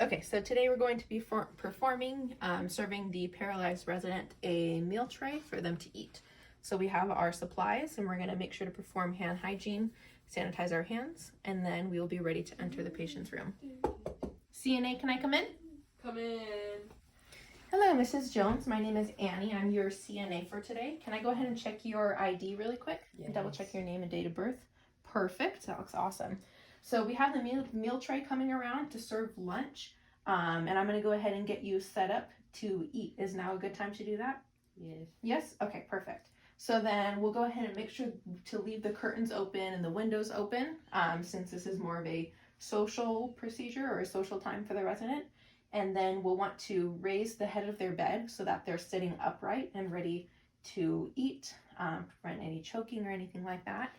Okay, so today we're going to be performing, serving the paralyzed resident a meal tray for them to eat. So we have our supplies and we're going to make sure to perform hand hygiene, sanitize our hands, and then we will be ready to enter the patient's room. CNA, can I come in? Come in. Hello, Mrs. Jones. My name is Annie. I'm your CNA for today. Can I go ahead and check your ID really quick? Yes. And double check your name and date of birth? Perfect. That looks awesome. So we have the meal tray coming around to serve lunch, and I'm going to go ahead and get you set up to eat. Is now a good time to do that? Yes. Yes? Okay, perfect. So then we'll go ahead and make sure to leave the curtains open and the windows open, since this is more of a social procedure or a social time for the resident. And then we'll want to raise the head of their bed so that they're sitting upright and ready to eat, prevent any choking or anything like that.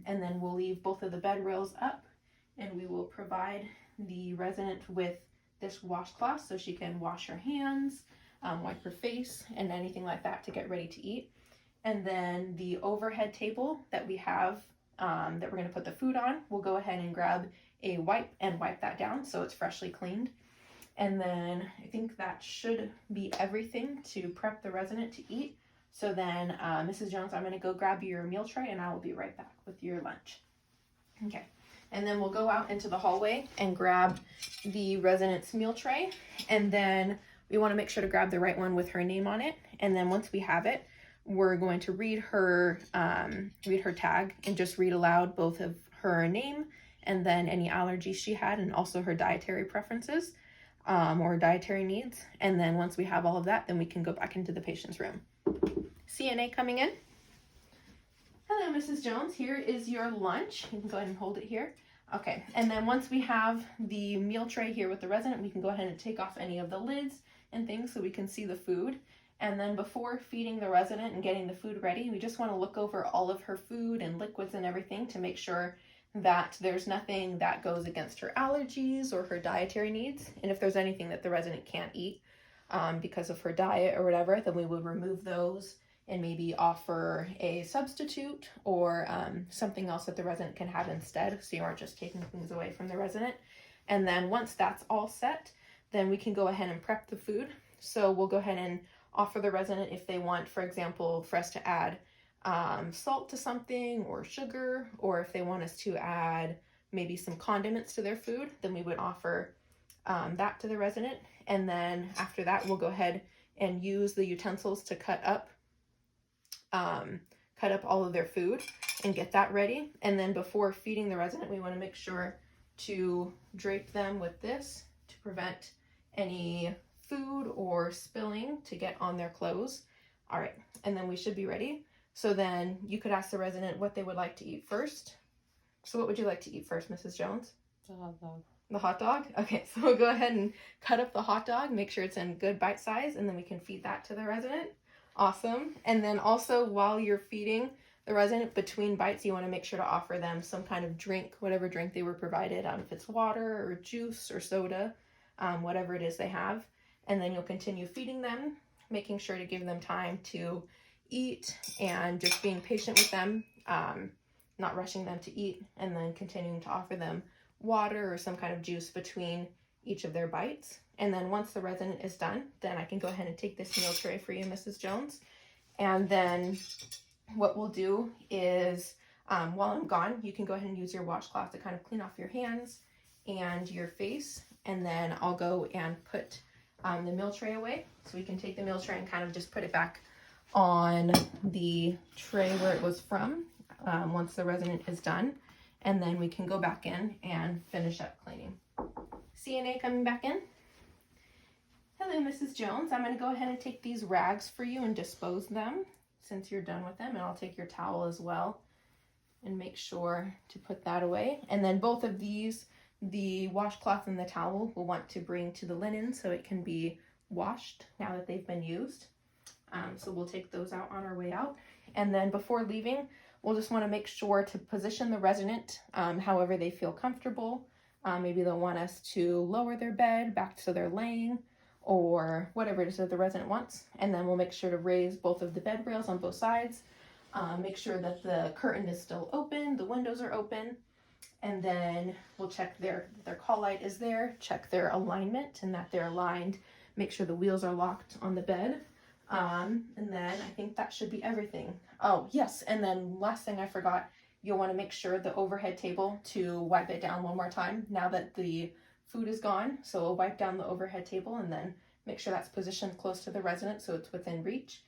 And then we'll leave both of the bed rails up, and we will provide the resident with this washcloth so she can wash her hands, wipe her face, and anything like that to get ready to eat. And then the overhead table that we have that we're going to put the food on, we'll go ahead and grab a wipe and wipe that down so it's freshly cleaned. And then I think that should be everything to prep the resident to eat. So then, Mrs. Jones, I'm going to go grab your meal tray and I will be right back with your lunch. Okay. And then we'll go out into the hallway and grab the resident's meal tray. And then we want to make sure to grab the right one with her name on it. And then once we have it, we're going to read her tag and just read aloud both of her name and then any allergies she had and also her dietary preferences or dietary needs. And then once we have all of that, then we can go back into the patient's room. CNA coming in. Hello, Mrs. Jones. Here is your lunch. You can go ahead and hold it here. Okay, and then once we have the meal tray here with the resident, we can go ahead and take off any of the lids and things so we can see the food. And then before feeding the resident and getting the food ready, we just want to look over all of her food and liquids and everything to make sure that there's nothing that goes against her allergies or her dietary needs. And if there's anything that the resident can't eat because of her diet or whatever, then we would remove those and maybe offer a substitute or something else that the resident can have instead, so you aren't just taking things away from the resident. And then once that's all set, then we can go ahead and prep the food. So we'll go ahead and offer the resident if they want, for example, for us to add salt to something or sugar, or if they want us to add maybe some condiments to their food, then we would offer that to the resident. And then after that, we'll go ahead and use the utensils to cut up all of their food and get that ready. And then before feeding the resident, we want to make sure to drape them with this to prevent any food or spilling to get on their clothes. All right, and then we should be ready. So then you could ask the resident what they would like to eat first. So what would you like to eat first, Mrs. Jones? The hot dog. The hot dog? Okay, so we'll go ahead and cut up the hot dog, make sure it's in good bite size, and then we can feed that to the resident. Awesome. And then also while you're feeding the resident between bites, you want to make sure to offer them some kind of drink, whatever drink they were provided, if it's water or juice or soda, whatever it is they have. And then you'll continue feeding them, making sure to give them time to eat and just being patient with them, not rushing them to eat, and then continuing to offer them water or some kind of juice between each of their bites. And then once the resident is done, then I can go ahead and take this meal tray for you, Mrs. Jones. And then what we'll do is, while I'm gone, you can go ahead and use your washcloth to kind of clean off your hands and your face. And then I'll go and put the meal tray away. So we can take the meal tray and kind of just put it back on the tray where it was from once the resident is done. And then we can go back in and finish up cleaning. CNA coming back in. Hello, Mrs. Jones. I'm going to go ahead and take these rags for you and dispose them since you're done with them. And I'll take your towel as well and make sure to put that away. And then both of these, the washcloth and the towel, we'll want to bring to the linen so it can be washed now that they've been used. So we'll take those out on our way out. And then before leaving, we'll just want to make sure to position the resident however they feel comfortable. Maybe they'll want us to lower their bed back so they're laying, or whatever it is that the resident wants. And then we'll make sure to raise both of the bed rails on both sides. Make sure that the curtain is still open, the windows are open, And then we'll check their call light is there, check their alignment and that they're aligned, make sure the wheels are locked on the bed. And then I think that should be everything. Oh, yes, and then last thing I forgot, you'll want to make sure the overhead table to wipe it down one more time now that the food is gone. So we'll wipe down the overhead table and then make sure that's positioned close to the resident so it's within reach.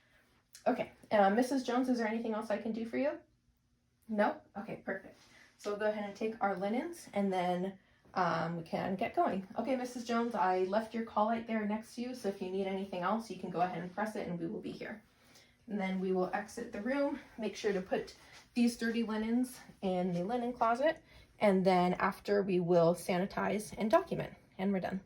Okay, Mrs. Jones, is there anything else I can do for you? No? Okay, perfect. So we'll go ahead and take our linens and then we can get going. Okay, Mrs. Jones, I left your call light there next to you, so if you need anything else, you can go ahead and press it and we will be here. And then we will exit the room. Make sure to put these dirty linens in the linen closet, and then after we will sanitize and document, and we're done.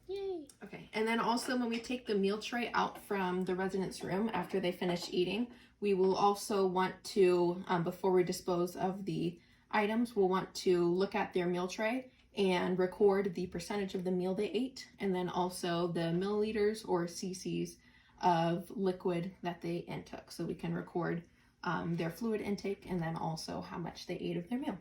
Yay! Okay, and then also when we take the meal tray out from the resident's room after they finish eating, we will also want to, before we dispose of the items, we'll want to look at their meal tray and record the percentage of the meal they ate, and then also the milliliters or cc's of liquid that they intook, so we can record their fluid intake and then also how much they ate of their meal.